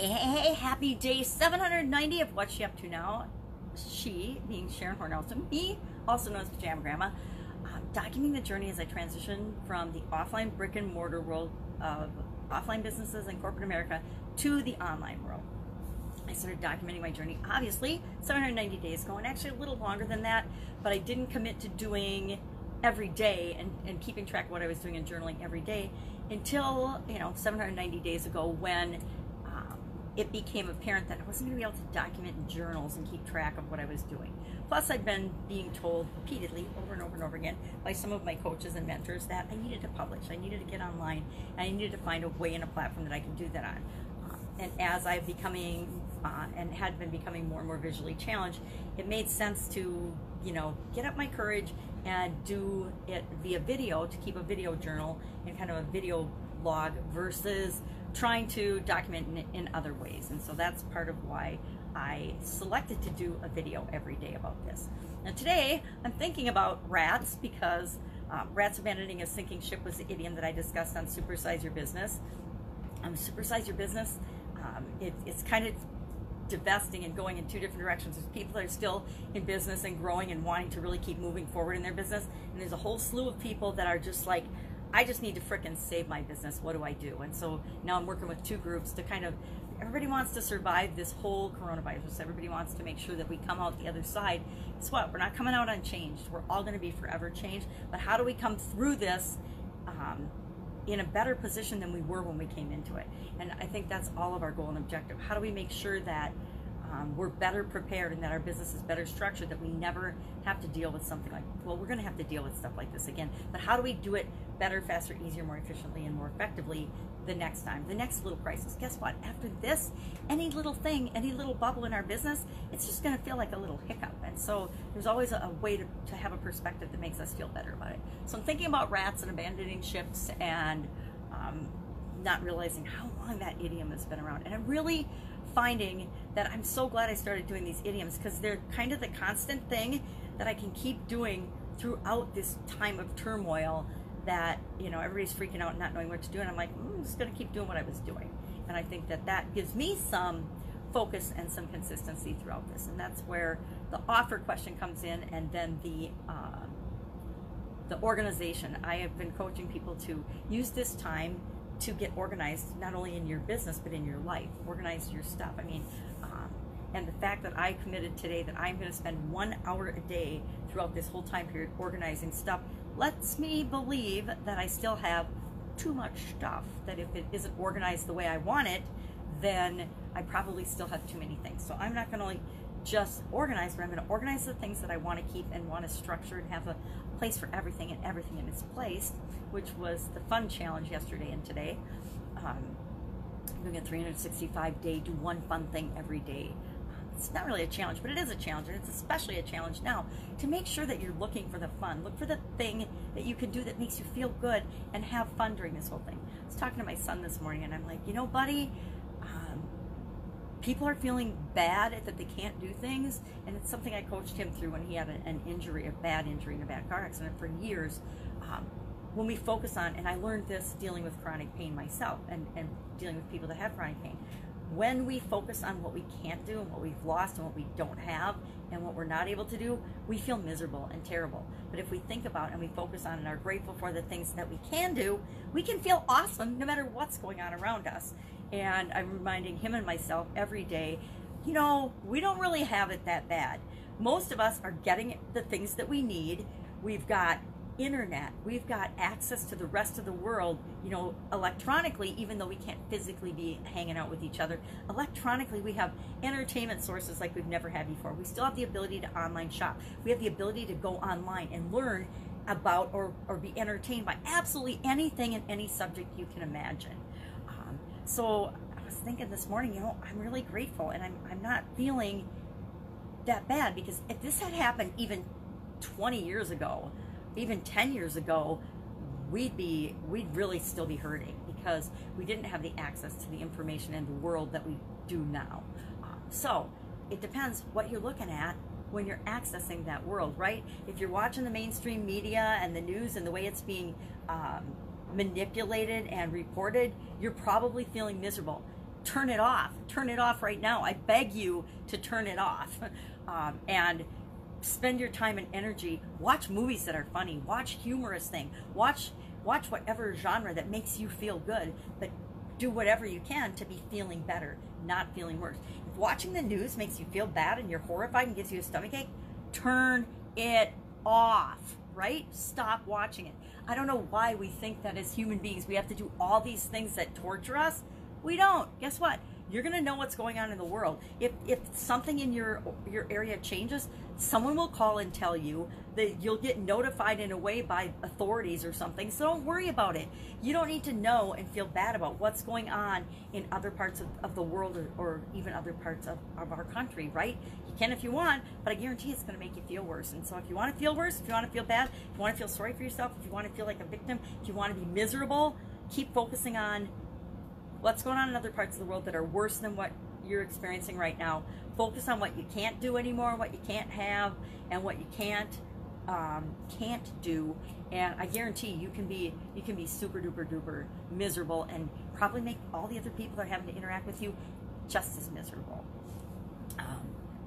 Hey, happy day 790 of What's She Up To Now. She, being Sharon Horne-Ellstrom, me, also known as Pajama Grandma, documenting the journey as I transition from the offline brick and mortar world of offline businesses and corporate America to the online world. I started documenting my journey, obviously, 790 days ago, and actually a little longer than that, but I didn't commit to doing every day and keeping track of what I was doing and journaling every day until, 790 days ago when it became apparent that I wasn't going to be able to document in journals and keep track of what I was doing. Plus, I'd been being told repeatedly over and over and over again by some of my coaches and mentors that I needed to publish, I needed to get online, and I needed to find a way and a platform that I could do that on. And as I've becoming and had been becoming more and more visually challenged, it made sense to, get up my courage and do it via video, to keep a video journal and kind of a video log versus trying to document in other ways. And so that's part of why I selected to do a video every day about this. Now today I'm thinking about rats because rats abandoning a sinking ship was the idiom that I discussed on Supersize Your Business. Supersize Your Business, it's kind of divesting and going in two different directions. There's people that are still in business and growing and wanting to really keep moving forward in their business, and there's a whole slew of people that are just like, I just need to frickin' save my business. What do I do? And so now I'm working with two groups to kind of, everybody wants to survive this whole coronavirus. Everybody wants to make sure that we come out the other side. Guess what? We're not coming out unchanged. We're all going to be forever changed. But how do we come through this in a better position than we were when we came into it? And I think that's all of our goal and objective. How do we make sure that we're better prepared and that our business is better structured, that we never have to deal with something like, well, we're going to have to deal with stuff like this again, but how do we do it better, faster, easier, more efficiently, and more effectively the next time, the next little crisis? Guess what? After this, any little thing, any little bubble in our business, it's just going to feel like a little hiccup. And so there's always a way to have a perspective that makes us feel better about it. So I'm thinking about rats and abandoning ships and not realizing how long that idiom has been around. And I'm really finding that I'm so glad I started doing these idioms because they're kind of the constant thing that I can keep doing throughout this time of turmoil that, everybody's freaking out and not knowing what to do. And I'm like, I'm just going to keep doing what I was doing. And I think that that gives me some focus and some consistency throughout this. And that's where the offer question comes in, and then the organization. I have been coaching people to use this time to get organized, not only in your business, but in your life. Organize your stuff. And the fact that I committed today that I'm going to spend 1 hour a day throughout this whole time period organizing stuff lets me believe that I still have too much stuff, that if it isn't organized the way I want it, then I probably still have too many things. So I'm not going to just organize, but I'm going to organize the things that I want to keep and want to structure and have a place for everything and everything in its place, which was the fun challenge yesterday and today. Doing a 365-day, do one fun thing every day. It's not really a challenge, but it is a challenge, and it's especially a challenge now to make sure that you're looking for the fun. Look for the thing that you can do that makes you feel good and have fun during this whole thing. I was talking to my son this morning, and I'm like, buddy, people are feeling bad that they can't do things, and it's something I coached him through when he had an injury, a bad injury in a bad car accident for years. When we focus on, and I learned this dealing with chronic pain myself and dealing with people that have chronic pain, when we focus on what we can't do and what we've lost and what we don't have and what we're not able to do, we feel miserable and terrible. But if we think about and we focus on and are grateful for the things that we can do, we can feel awesome no matter what's going on around us. And I'm reminding him and myself every day, we don't really have it that bad. Most of us are getting the things that we need. We've got internet, we've got access to the rest of the world, electronically, even though we can't physically be hanging out with each other. Electronically, we have entertainment sources like we've never had before. We still have the ability to online shop. We have the ability to go online and learn about or be entertained by absolutely anything and any subject you can imagine. So I was thinking this morning, I'm really grateful, and I'm not feeling that bad, because if this had happened even 20 years ago, even 10 years ago, we'd really still be hurting because we didn't have the access to the information in the world that we do now. So it depends what you're looking at when you're accessing that world, right? If you're watching the mainstream media and the news and the way it's being manipulated and reported, you're probably feeling miserable. turn it off. Turn it off right now. I beg you to turn it off. And spend your time and energy. Watch movies that are funny. Watch humorous things. Watch whatever genre that makes you feel good. But do whatever you can to be feeling better, not feeling worse. If watching the news makes you feel bad and you're horrified and gives you a stomachache, turn it off, right? Stop watching it. I don't know why we think that as human beings we have to do all these things that torture us. We don't. Guess what? You're going to know what's going on in the world. If something in your area changes, someone will call and tell you. That you'll get notified in a way by authorities or something, so don't worry about it. You don't need to know and feel bad about what's going on in other parts of the world or even other parts of our country, right? You can if you want, but I guarantee it's going to make you feel worse. And so if you want to feel worse, if you want to feel bad, if you want to feel sorry for yourself, if you want to feel like a victim, if you want to be miserable, keep focusing on what's going on in other parts of the world that are worse than what you're experiencing right now. Focus on what you can't do anymore, what you can't have, and what you can't do, and I guarantee you can be super duper duper miserable and probably make all the other people that are having to interact with you just as miserable.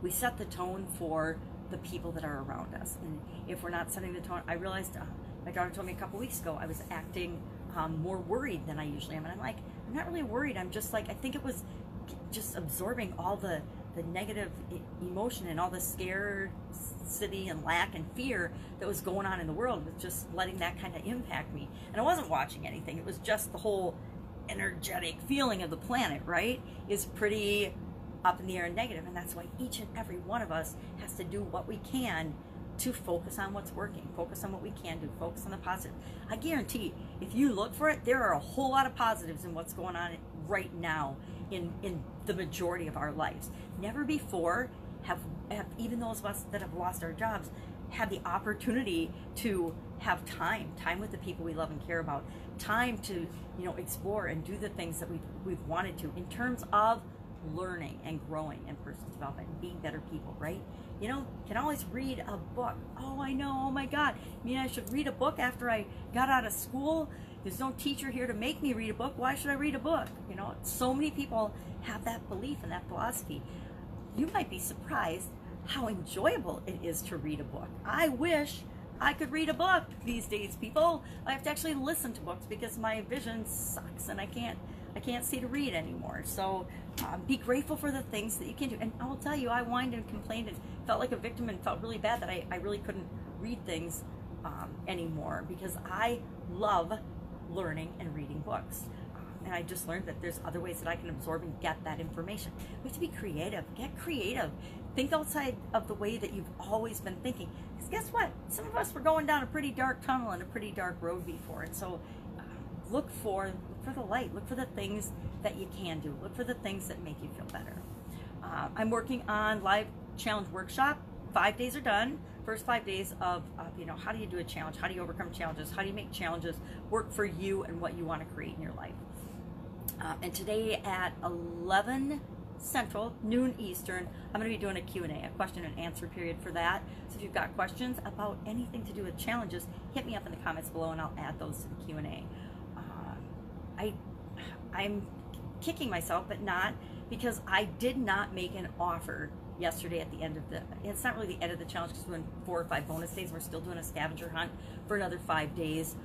We set the tone for the people that are around us, and if we're not setting the tone, I realized my daughter told me a couple weeks ago I was acting more worried than I usually am, and I'm like, I'm not really worried. I'm just like, I think it was just absorbing all the negative emotion and all the scarcity and lack and fear that was going on in the world, was just letting that kind of impact me. And I wasn't watching anything. It was just the whole energetic feeling of the planet, right, is pretty up in the air and negative. And that's why each and every one of us has to do what we can to focus on what's working, focus on what we can do, focus on the positive. I guarantee if you look for it, there are a whole lot of positives in what's going on right now in the majority of our lives. Never before have even those of us that have lost our jobs had the opportunity to have time with the people we love and care about, time to explore and do the things that we've wanted to in terms of learning and growing and personal development and being better people, right? Can always read a book. Oh, I know. Oh my God. I should read a book after I got out of school. There's no teacher here to make me read a book. Why should I read a book? So many people have that belief and that philosophy. You might be surprised how enjoyable it is to read a book. I wish I could read a book these days, people. I have to actually listen to books because my vision sucks and I can't see to read anymore. So be grateful for the things that you can do. And I will tell you, I whined and complained and felt like a victim and felt really bad that I really couldn't read things anymore, because I love learning and reading books. And I just learned that there's other ways that I can absorb and get that information. We have to be creative. Get creative. Think outside of the way that you've always been thinking. Because guess what? Some of us were going down a pretty dark tunnel and a pretty dark road before. And so look for the light. Look for the things that you can do. Look for the things that make you feel better. I'm working on live challenge workshop. 5 days are done. First 5 days of how do you do a challenge? How do you overcome challenges? How do you make challenges work for you and what you want to create in your life? And today at 11 Central, noon Eastern, I'm going to be doing a Q&A, a question and answer period for that. So if you've got questions about anything to do with challenges, hit me up in the comments below and I'll add those to the Q&A. I'm kicking myself, but not, because I did not make an offer yesterday at the end of it's not really the end of the challenge, because we're doing 4 or 5 bonus days. We're still doing a scavenger hunt for another 5 days,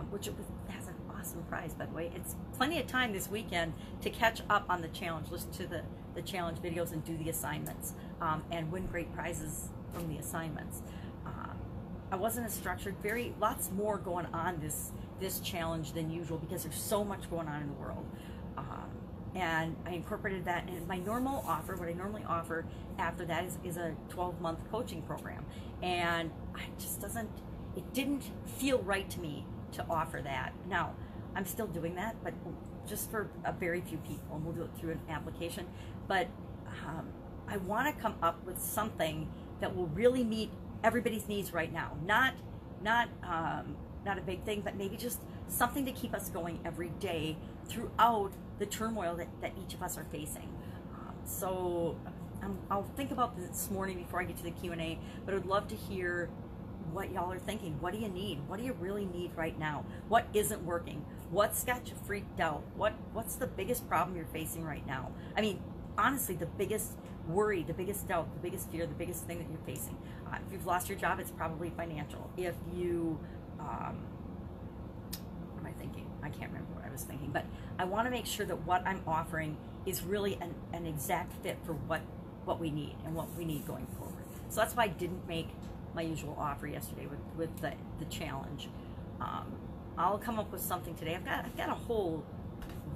which has an awesome prize, by the way. It's plenty of time this weekend to catch up on the challenge, listen to the challenge videos and do the assignments, and win great prizes from the assignments. I wasn't as structured, lots more going on this challenge than usual, because there's so much going on in the world. And I incorporated that in my normal offer. What I normally offer after that is a 12-month coaching program. And it didn't feel right to me to offer that. Now, I'm still doing that, but just for a very few people, and we'll do it through an application. But I want to come up with something that will really meet everybody's needs right now. Not a big thing, but maybe just something to keep us going every day throughout the turmoil that each of us are facing. So I'll think about this morning before I get to the Q&A, but I would love to hear what y'all are thinking. What do you need? What do you really need right now? What isn't working? What's got you freaked out? What's the biggest problem you're facing right now? I mean, honestly, the biggest worry, the biggest doubt, the biggest fear, the biggest thing that you're facing. If you've lost your job, it's probably financial. If you, what am I thinking? I can't remember what I was thinking, but I want to make sure that what I'm offering is really an exact fit for what we need and what we need going forward. So that's why I didn't make my usual offer yesterday with the challenge. I'll come up with something today. I've got a whole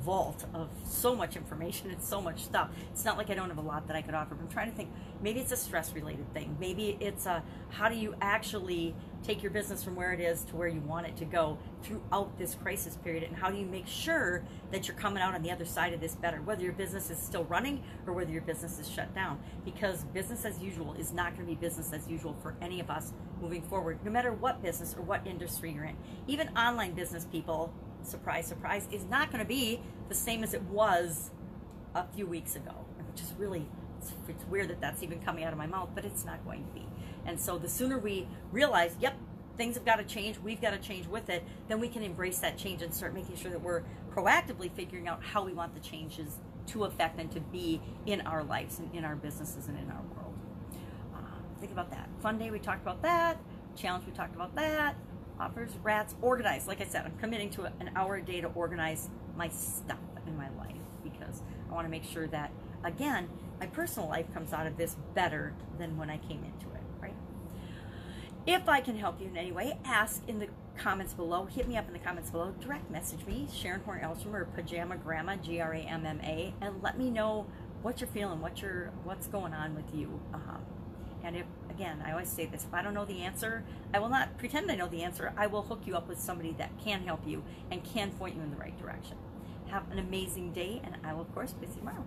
vault of so much information and so much stuff. It's not like I don't have a lot that I could offer, but I'm trying to think, maybe it's a stress related thing. Maybe it's how do you actually take your business from where it is to where you want it to go throughout this crisis period, and how do you make sure that you're coming out on the other side of this better, whether your business is still running or whether your business is shut down, because business as usual is not going to be business as usual for any of us moving forward, no matter what business or what industry you're in. Even online business people, surprise, surprise, is not going to be the same as it was a few weeks ago, which is really, it's weird that that's even coming out of my mouth, but it's not going to be. And so the sooner we realize, yep, things have got to change, we've got to change with it, then we can embrace that change and start making sure that we're proactively figuring out how we want the changes to affect and to be in our lives and in our businesses and in our world. Think about that. Fun day, we talked about that. Challenge, we talked about that. Offers, rats, organize. Like I said, I'm committing to an hour a day to organize my stuff in my life, because I want to make sure that, again, my personal life comes out of this better than when I came into it, right? If I can help you in any way, ask in the comments below. Hit me up in the comments below. Direct message me, Sharon Horne-Ellstrom, or Pajama Grandma, Gramma, and let me know what you're feeling, what's going on with you. And if, again, I always say this, if I don't know the answer, I will not pretend I know the answer. I will hook you up with somebody that can help you and can point you in the right direction. Have an amazing day, and I will, of course, see you tomorrow.